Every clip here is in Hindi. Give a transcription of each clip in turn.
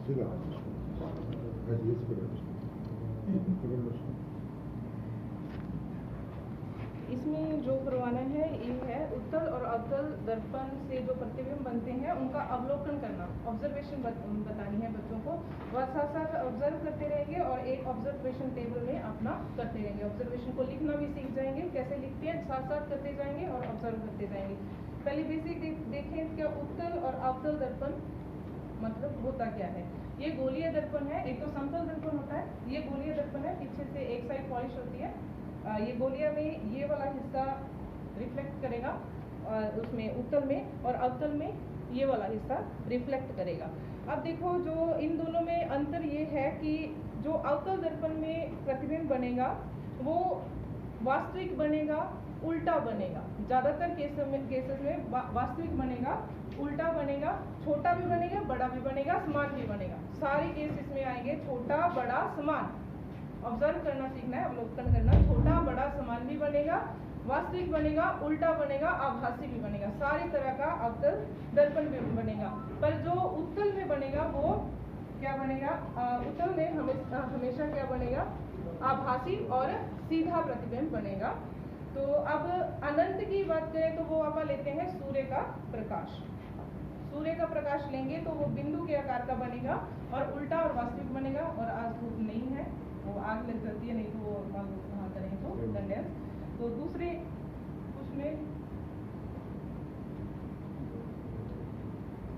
इसमें जो करवाना है ये है उत्तल और अवतल दर्पण से जो प्रतिबिंब बनते हैं उनका अवलोकन करना, ऑब्जर्वेशन बतानी है बच्चों को। वह साथ साथ ऑब्जर्व करते रहेंगे और एक ऑब्जर्वेशन टेबल में अपना करते रहेंगे। ऑब्जर्वेशन को लिखना भी सीख जाएंगे, कैसे लिखते हैं साथ साथ करते जाएंगे और ऑब्जर्व करते जाएंगे। पहले बेसिक देखें क्या उत्तल और अवतल दर्पण मतलब होता क्या है। ये गोलीय दर्पण है, एक तो समतल दर्पण होता है, ये गोलीय दर्पण है, पीछे से एक साइड पॉलिश होती है। ये गोलिया में ये वाला हिस्सा रिफ्लेक्ट करेगा और उसमें उत्तल में, और अवतल में ये वाला हिस्सा रिफ्लेक्ट करेगा। अब देखो जो इन दोनों में अंतर ये है कि जो अवतल दर्पण में प्रतिबिंब बनेगा वो वास्तविक बनेगा, उल्टा बनेगा। ज्यादातर केसेस में वास्तविक बनेगा, उल्टा बनेगा, छोटा भी बनेगा, बड़ा भी बनेगा, समान भी बनेगा। सारे केस इसमें आएंगे, छोटा बड़ा समान। ऑब्जर्व करना सीखना है, अवलोकन करना। छोटा बड़ा समान भी बनेगा, वास्तविक बनेगा, उल्टा बनेगा, आभासी भी बनेगा। सारी तरह का अवतल दर्पण भी बनेगा। पर जो उत्तल में बनेगा वो क्या बनेगा, उत्तल में हमेशा क्या बनेगा, आभासी और सीधा प्रतिबिंब बनेगा। तो अब अनंत की बात करें तो वो आप लेते हैं सूर्य का प्रकाश। सूर्य का प्रकाश लेंगे तो वो बिंदु के आकार का बनेगा और उल्टा और वास्तविक बनेगा। और आज धूप नहीं है, वो आग लग जाती है, नहीं तो वो वहाँ करें तो कंडेंस। तो दूसरे उसमें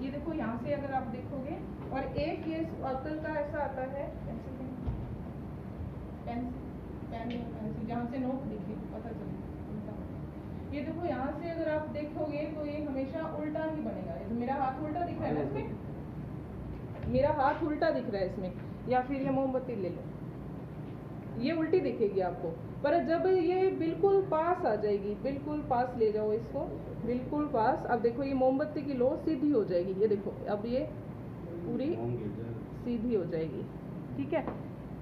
ये देखो यहाँ से अगर आप देखोगे, और एक ये अवतल का ऐसा आता है पेंसिल जहाँ से नोक दिखे पता चले। ये देखो यहाँ से अगर आप देखोगे तो ये हमेशा उल्टा ही बनेगा। ये तो मेरा हाथ उल्टा दिख रहा है ना इसमें, मेरा हाथ उल्टा दिख रहा है इसमें, या फिर ये मोमबत्ती ले लो, ये उल्टी दिखेगी आपको। पर जब ये बिल्कुल पास आ जाएगी, बिल्कुल पास ले जाओ इसको, बिल्कुल पास, अब देखो ये मोमबत्ती की लो सीधी हो जाएगी। ये देखो अब ये पूरी सीधी हो जाएगी, ठीक है।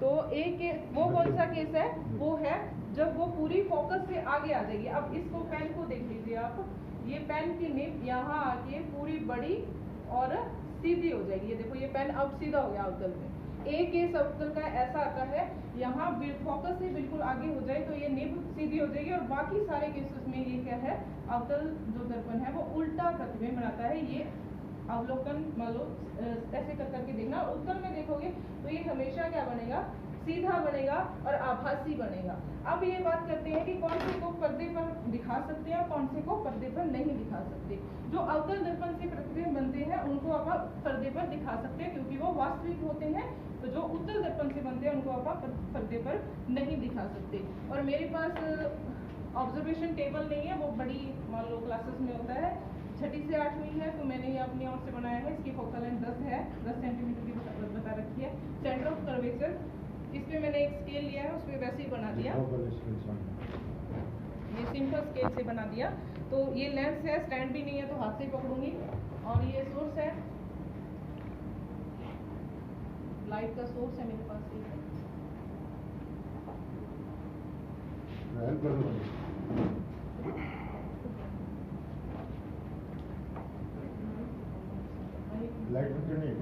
तो एक वो कौन सा केस है, वो है जब वो पूरी फोकस से आगे आ जाएगी। अब इसको पेन को देख लीजिए आप, ये पेन की निब यहाँ आके पूरी बड़ी और सीधी हो जाएगी। ये देखो ये पेन अब सीधा हो गया अवतल में। एक केस अवतल का ऐसा आता है, यहाँ फोकस से बिल्कुल आगे हो जाए तो ये निब सीधी हो जाएगी, और बाकी सारे केसेस में ये क्या है, अवतल जो दर्पण है वो उल्टा प्रतिबिंब बनाता है। ये अवलोकन मान लो ऐसे कर करके देखना। और उत्तल में देखोगे तो ये हमेशा क्या बनेगा, सीधा बनेगा और आभासी बनेगा। अब ये बात करते हैं कि कौन से को पर्दे पर दिखा सकते हैं और कौन से को पर्दे पर नहीं दिखा सकते। जो अवतल दर्पण से प्रतिबिंब बनते हैं उनको आप पर्दे पर दिखा सकते हैं क्योंकि वो वास्तविक होते हैं। तो जो उत्तल दर्पण से बनते हैं उनको आप पर्दे पर नहीं दिखा सकते। और मेरे पास ऑब्जर्वेशन टेबल नहीं है, वो बड़ी मान लो क्लासेस में होता है, 6ठी से 8वीं है, तो मैंने ये अपनी ओर से बनाया है। इसकी फोकल लेंथ 10 है, 10 सेंटीमीटर की बता रखी है। सेंटर ऑफ कर्वेचर इस पे मैंने एक स्केल लिया है, उसमें वैसे ही बना दिया, ये सिंपल स्केल से बना दिया। तो ये लेंस है, स्टैंड भी नहीं है तो हाथ से पकड़ूंगी। और ये सोर्स है, लाइट का सोर्स है मेरे पास। लाइट बंद करनी है,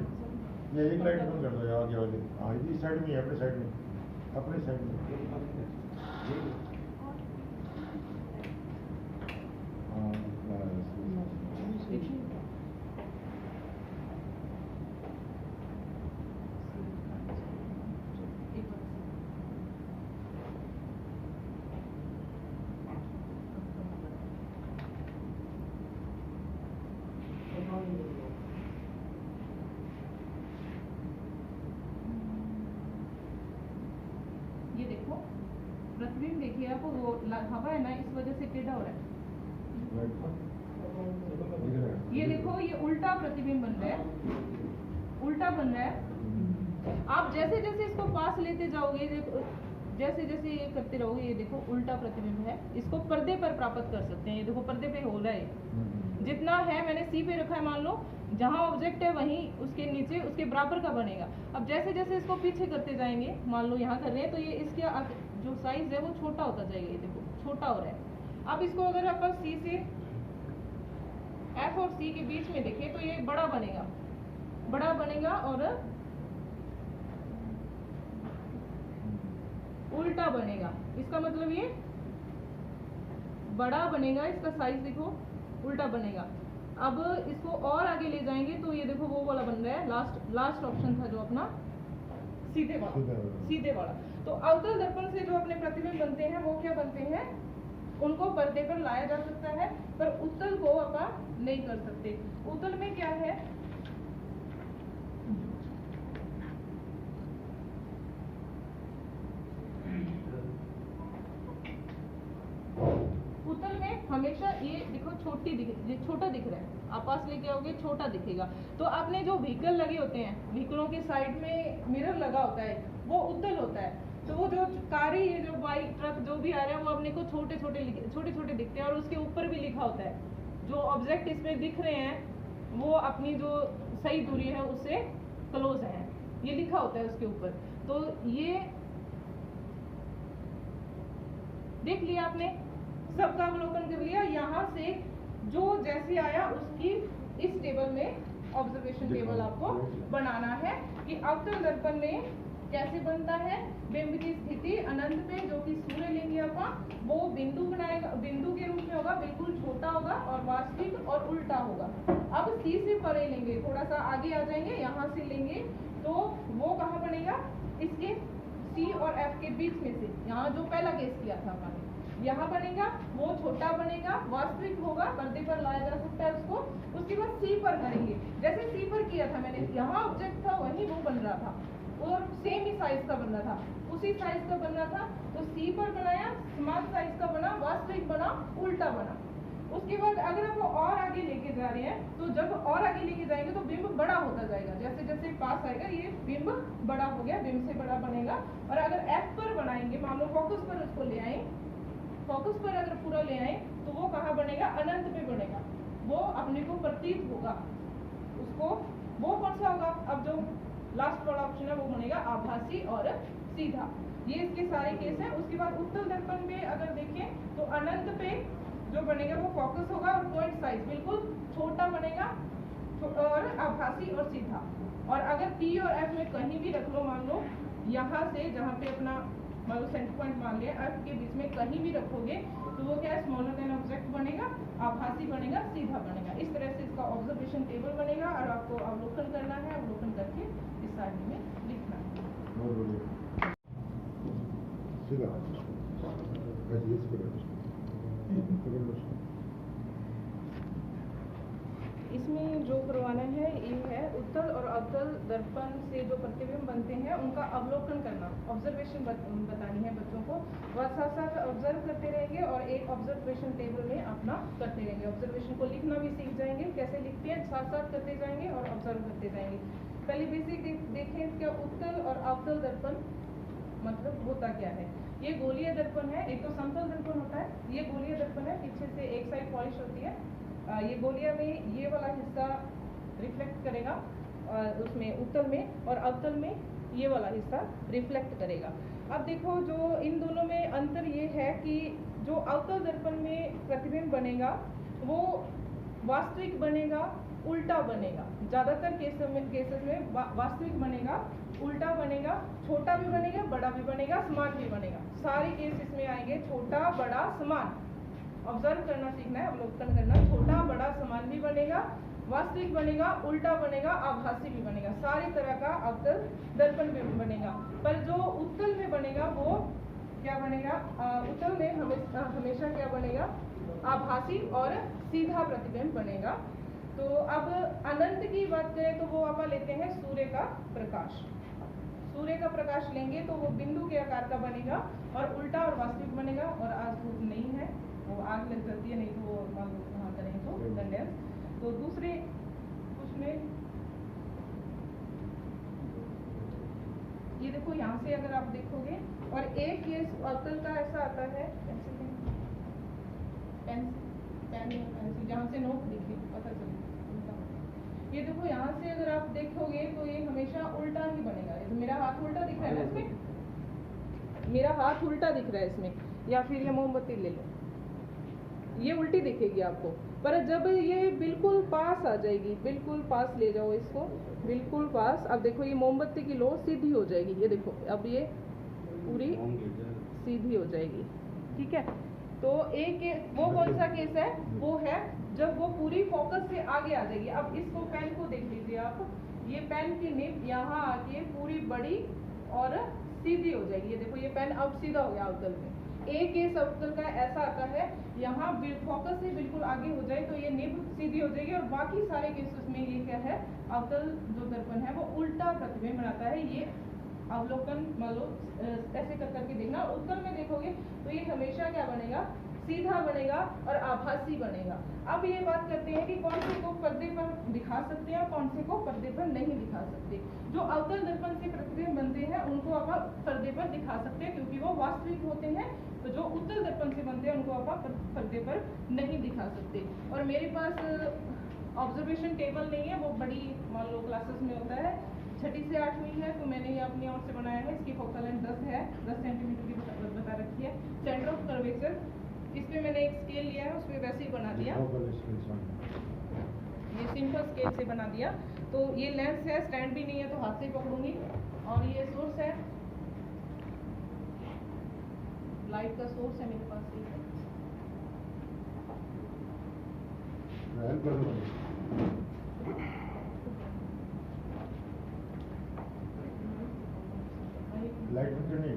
ये एक लाइट बंद कर दो यार, आगे वाली। हाँ इस साइड में, अपने साइड में, अपने साइड में। ये देखो प्रतिबिंब देखिए आप, वो हवा है ना इस वजह से टेढ़ा हो रहा है। ये देखो ये उल्टा प्रतिबिंब बन रहा है, उल्टा बन रहा है। आप जैसे जैसे इसको पास लेते जाओगे, जैसे जैसे ये करते रहोगे, ये देखो उल्टा प्रतिबिंब है। इसको पर्दे पर प्राप्त कर सकते हैं। ये देखो पर्दे पे हो रहा है, जितना है मैंने सी पे रखा है, मान लो जहाँ ऑब्जेक्ट है वहीं उसके नीचे उसके बराबर का बनेगा। अब जैसे जैसे इसको पीछे करते जाएंगे, मान लो यहाँ कर रहे हैं तो ये इसके जो साइज है वो छोटा होता जाएगा। ये देखो छोटा हो रहा है। अब इसको अगर आप सी से एफ और सी के बीच में देखें तो ये बड़ा बनेगा, बड़ा बनेगा और उल्टा बनेगा। इसका मतलब ये बड़ा बनेगा, इसका साइज देखो उल्टा बनेगा। अब इसको और आगे ले जाएंगे तो ये देखो वो वाला बन रहा है, लास्ट ऑप्शन था जो अपना सीधे वाला। तो अवतल दर्पण से जो अपने प्रतिबिंब बनते हैं वो क्या बनते हैं, उनको पर्दे पर लाया जा सकता है, पर उत्तल को अपन नहीं कर सकते। उत्तल में क्या है, उत्तल में हमेशा ये देखो छोटा दिख रहा है, आप पास लेके आओगे छोटा दिखेगा। तो आपने जो व्हीकल लगे होते हैं, व्हीकलों के साइड में मिरर लगा होता है, वो उत्तल होता है। तो वो जो कारें, ये जो बाइक ट्रक जो भी आ रहे हैं वो अपने को छोटे छोटे दिखते हैं, और उसके ऊपर भी लिखा होता है जो ऑब्जेक्ट इसमें दिख रहे हैं वो अपनी जो सही दूरी है उससे क्लोज है, ये लिखा होता है उसके ऊपर। तो ये देख लिया आपने, सबका अवलोकन कर लिया। यहाँ से जो जैसे आया उसकी इस टेबल में ऑब्जर्वेशन टेबल आपको बनाना है कि अवतल दर्पण में कैसे बनता है। बिंब की स्थिति अनंत में जो कि सूर्य लेंगे अपन, वो बिंदु बनाएगा, बिंदु के रूप में होगा, बिल्कुल छोटा होगा और वास्तविक और उल्टा होगा। अब सी से परे लेंगे, थोड़ा सा आगे आ जाएंगे, यहाँ से लेंगे तो वो कहाँ बनेगा, इसके सी और एफ के बीच में से, यहाँ जो पहला केस किया था अपन, यहाँ बनेगा, वो छोटा बनेगा, वास्तविक होगा, पर्दे पर लाया जा सकता है उसको। उसके बाद सी पर करेंगे, जैसे सी पर किया था मैंने, यहाँ ऑब्जेक्ट था वहीं वो बन रहा था और सेम ही साइज का बन रहा था, उसी साइज का बन रहा था। तो सी पर बनाया, समान साइज का बना, वास्तविक बना, उल्टा बना। उसके बाद अगर आप और आगे लेके जा रहे हैं तो जब और आगे लेके जाएंगे तो बिंब बड़ा होता जाएगा, जैसे जैसे पास आएगा ये बिंब बड़ा हो गया, बिंब से बड़ा बनेगा। और अगर एफ पर बनाएंगे, मान लो फोकस पर उसको ले आए, फोकस पर अगर पूरा ले आए तो वो कहाँ बनेगा, अनंत में बनेगा, वो अपने को प्रतीत होगा उसको। वो कौन सा होगा, अब जो लास्ट वाला ऑप्शन है वो बनेगा आभासी और सीधा। ये इसके सारे केस हैं। उसके बाद उत्तल दर्पण में अगर देखें तो अनंत पे जो बनेगा वो फोकस होगा और पॉइंट साइज बिल्कुल छोटा बनेगा और आभासी और सीधा। और अगर पी और एफ में कहीं भी रख लो, मान लो यहाँ से जहाँ पे अपना मान लो सेंटर पॉइंट मान लिया, एफ के बीच में कहीं भी रखोगे तो वो क्या है, स्मॉलर देन ऑब्जेक्ट बनेगा, आभासी बनेगा, सीधा बनेगा। इस तरह से इसका ऑब्जर्वेशन टेबल बनेगा और आपको अवलोकन करना है, अवलोकन करके इस सारणी में लिखना है। इसमें जो करवाना है ये है उत्तल और अवतल दर्पण से जो प्रतिबिंब बनते हैं उनका अवलोकन करना, ऑब्जर्वेशन बतानी है बच्चों को। वह साथ साथ ऑब्जर्व करते रहेंगे और एक ऑब्जर्वेशन टेबल में अपना करते रहेंगे। ऑब्जर्वेशन को लिखना भी सीख जाएंगे, कैसे लिखते हैं साथ साथ करते जाएंगे और ऑब्जर्व करते जाएंगे। पहले बेसिक देखें क्या उत्तल और अवतल दर्पण मतलब होता क्या है। ये गोलीय दर्पण है, एक तो समतल दर्पण होता है, ये गोलीय दर्पण है, पीछे से एक साइड पॉलिश होती है। ये गोलिया में ये वाला हिस्सा रिफ्लेक्ट करेगा उसमें उत्तल में, और अवतल में ये वाला हिस्सा रिफ्लेक्ट करेगा। अब देखो जो इन दोनों में अंतर ये है कि जो अवतल दर्पण में प्रतिबिंब बनेगा वो वास्तविक बनेगा, उल्टा बनेगा। ज़्यादातर केसेस में वास्तविक बनेगा, उल्टा बनेगा, छोटा भी बनेगा, बड़ा भी बनेगा, समान भी बनेगा। सारे केस इसमें आएंगे, छोटा, बड़ा, समान। ऑब्जर्व करना सीखना है, अवलोकन करना। छोटा, बड़ा, समान भी बनेगा, वास्तविक बनेगा, उल्टा बनेगा, आभासी भी बनेगा। सारी तरह का अवतल दर्पण में बनेगा। पर जो उत्तल में बनेगा वो क्या बनेगा, उत्तल में हमेशा क्या बनेगा, आभासी और सीधा प्रतिबिंब बनेगा। तो अब अनंत की बात करें तो वो आप लेते हैं सूर्य का प्रकाश। सूर्य का प्रकाश लेंगे तो वो बिंदु के आकार का बनेगा और उल्टा और वास्तविक बनेगा। और आज धूप नहीं है, वो आग लग जाती है, नहीं तो वो मान लो वहाँ करें तो कंडेंस। तो दूसरे कुछ में ये देखो यहाँ से अगर आप देखोगे, और एक ये अवतल का ऐसा आता है, पेंसिल जहाँ से नोक दिखे पता चले। ये देखो यहाँ से अगर आप देखोगे तो ये हमेशा उल्टा ही बनेगा। ये तो मेरा हाथ उल्टा दिख रहा है ना इसमें, मेरा हाथ उल्टा दिख रहा है इसमें, या फिर ये मोमबत्ती ले लो, ये उल्टी दिखेगी आपको। पर जब ये बिल्कुल पास आ जाएगी, बिल्कुल पास ले जाओ इसको, बिल्कुल पास, अब देखो ये मोमबत्ती की लो सीधी हो जाएगी। ये देखो अब ये पूरी सीधी हो जाएगी। ठीक है, तो एक वो कौन सा केस है, वो है जब वो पूरी फोकस से आगे आ जाएगी। अब इसको पेन को देख लीजिए आप, ये पेन की निब यहाँ आके पूरी बड़ी और सीधी हो जाएगी। ये देखो, ये पेन अब सीधा हो गया अवतल में। एक केस अवतल का ऐसा आता है, यहाँ फोकस से बिल्कुल आगे हो जाए तो ये निब सीधी हो जाएगी, और बाकी सारे केसेस में ये क्या है, अवतल जो दर्पण है वो उल्टा प्रतिबिंब बनाता है। ये अवलोकन मान लो ऐसे कर करके देखना, और उत्तल में देखोगे तो ये हमेशा क्या बनेगा, सीधा बनेगा और आभासी बनेगा। अब ये बात करते हैं कि कौन से को पर्दे पर दिखा सकते हैं और कौन से को पर्दे पर नहीं दिखा सकते। जो अवतल दर्पण से प्रतिबिंब बनते हैं उनको आप पर्दे पर दिखा सकते हैं क्योंकि वो वास्तविक होते हैं। तो जो उत्तल दर्पण से बनते हैं उनको आप पर्दे पर नहीं दिखा सकते। और मेरे पास ऑब्जर्वेशन टेबल नहीं है, वो बड़ी मान लो क्लासेस में होता है, 6ठी से 8वीं है, तो मैंने ये अपनी ओर से बनाया है। इसकी फोकल लेंथ 10 है, 10 सेंटीमीटर की बता रखी है। सेंटर ऑफ कर्वेचर इस पे मैंने एक स्केल लिया है, उस पर वैसे ही बना दिया, ये सिंपल स्केल से बना दिया। तो ये लेंस है, स्टैंड भी नहीं है तो हाथ से ही पकड़ूंगी। और ये सोर्स है, लाइट का सोर्स है मेरे पास। लाइट बंद करनी है,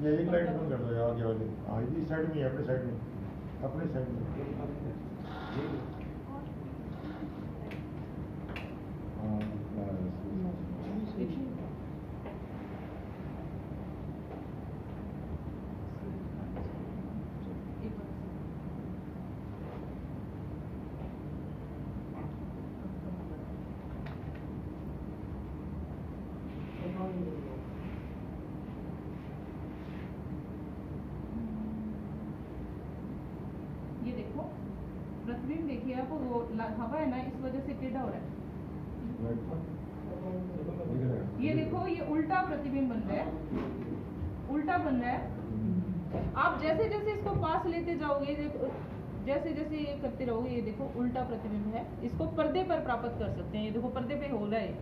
ये एक लाइट बंद कर दो यार, आगे वाली। हाँ, इस साइड में, अपने साइड में, अपने साइड में। ये देखो प्रतिबिंब, देखिए आप, वो हवा है ना, इस वजह से टेढ़ा हो रहा है। ये देखो, ये उल्टा प्रतिबिंब बन रहा है, उल्टा बन रहा है। आप जैसे जैसे इसको पास लेते जाओगे, जैसे जैसे ये करते रहोगे, ये देखो उल्टा प्रतिबिंब है। इसको पर्दे पर प्राप्त कर सकते हैं। ये देखो पर्दे पे हो रहा है,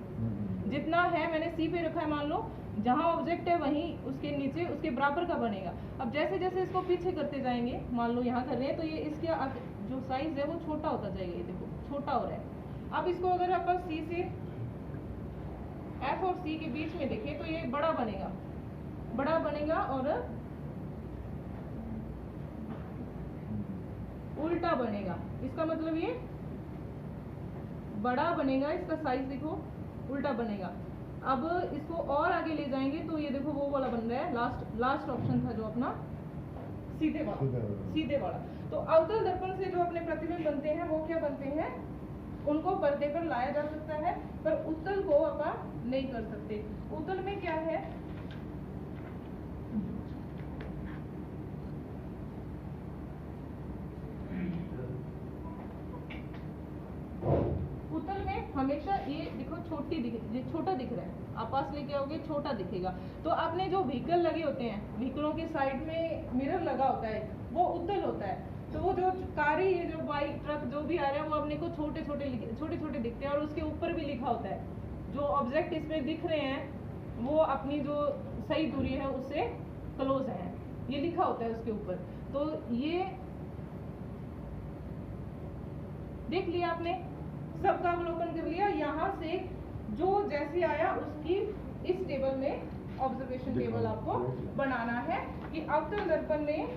जितना है मैंने सी पे रखा है, मान लो जहां ऑब्जेक्ट है वहीं उसके नीचे उसके बराबर का बनेगा। अब जैसे जैसे इसको पीछे करते जाएंगे, मान लो यहाँ कर रहे हैं, तो ये इसके जो साइज है वो छोटा होता जाएगा। ये देखो छोटा हो रहा है। अब इसको अगर अपन सी से एफ और सी के बीच में देखें तो ये बड़ा बनेगा, बड़ा बनेगा और उल्टा बनेगा। इसका मतलब ये बड़ा बनेगा, इसका साइज देखो उल्टा बनेगा। अब इसको और आगे ले जाएंगे तो ये देखो वो वाला बन रहा है, लास्ट ऑप्शन था जो अपना सीधे वाला। तो अवतल दर्पण से जो अपने प्रतिबिंब बनते हैं वो क्या बनते हैं, उनको पर्दे पर लाया जा सकता है, पर उत्तल को अपन नहीं कर सकते। उत्तल में क्या है, उत्तल में हमेशा ये देखो छोटा दिख रहा है, आप पास लेके आओगे छोटा दिखेगा। तो आपने जो व्हीकल लगे होते हैं, व्हीकलों के साइड में मिरर लगा होता है, वो उत्तल होता है। तो वो जो कारें, ये जो बाइक ट्रक जो भी आ रहे हैं वो अपने को छोटे छोटे दिखते हैं, और उसके ऊपर भी लिखा होता है जो ऑब्जेक्ट इसमें दिख रहे हैं वो अपनी जो सही दूरी है उससे क्लोज है, ये लिखा होता है उसके ऊपर। तो ये देख लिया आपने, सबका अवलोकन कर लिया। यहाँ से जो जैसे आया उसकी इस टेबल में ऑब्जर्वेशन टेबल आपको बनाना है कि अवतल दर्पण में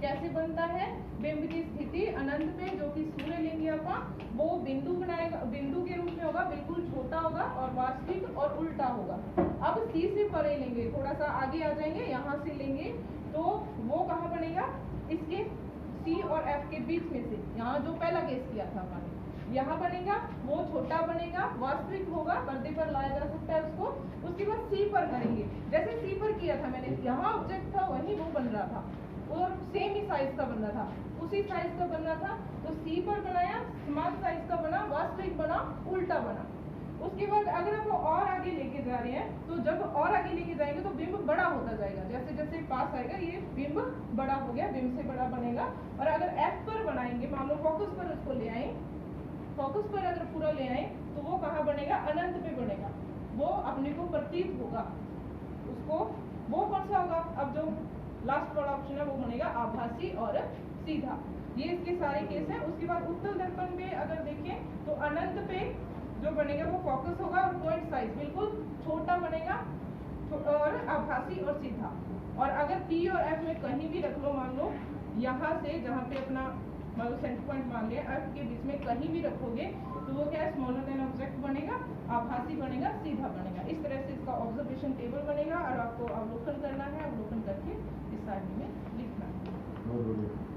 कैसे बनता है। बिंब की स्थिति अनंत में जो कि सूर्य लेंगे अपन, वो बिंदु बनाएगा, बिंदु के रूप में होगा, बिल्कुल छोटा होगा और वास्तविक और उल्टा होगा। अब सी से परे लेंगे, थोड़ा सा आगे आ जाएंगे, यहाँ से लेंगे तो वो कहाँ बनेगा, इसके सी और एफ के बीच में से, यहाँ जो पहला केस किया था अपन, यहाँ बनेगा, वो छोटा बनेगा, वास्तविक होगा, पर्दे पर लाया जा सकता है उसको। उसके बाद सी पर करेंगे, जैसे सी पर किया था मैंने, यहाँ ऑब्जेक्ट था वहीं वो बन रहा था और सेम ही साइज का बन रहा था, उसी साइज का बन रहा था। तो सी पर बनाया, स्मॉल साइज का बना, वास्तविक बना, उल्टा बना। उसके बाद अगर आप और आगे लेके जा रहे हैं तो जब और आगे लेके जाएंगे तो बिंब बड़ा होता जाएगा, जैसे जैसे पास आएगा ये बिंब बड़ा हो गया, बिंब से बड़ा बनेगा। और अगर एफ पर बनाएंगे, मान लो फोकस पर उसको ले आए, फोकस पर अगर पूरा ले आए तो वो कहाँ बनेगा, अनंत में बनेगा, वो अपने को प्रतीत होगा, उसको वो कौन सा होगा? अब जो लास्ट वाला ऑप्शन है वो बनेगा आभासी और सीधा। ये इसके सारे केस हैं। उसके बाद उत्तल दर्पण पे अगर देखें तो अनंत पे जो बनेगा वो फोकस होगा और पॉइंट साइज बिल्कुल छोटा बनेगा और आभासी और सीधा। और अगर P और F में कहीं भी रख लो, मान लो यहाँ से जहाँ पे अपना मान लो सेंटर पॉइंट मान लिया, F के बीच में कहीं भी रखोगे तो वो क्या है? स्मॉलर देन ऑब्जेक्ट बनेगा, आभासी बनेगा, सीधा बनेगा। इस तरह से इसका ऑब्जर्वेशन टेबल बनेगा और आपको अवलोकन करना है, अवलोकन करके इस सारणी में लिखना है। बहुत बढ़िया।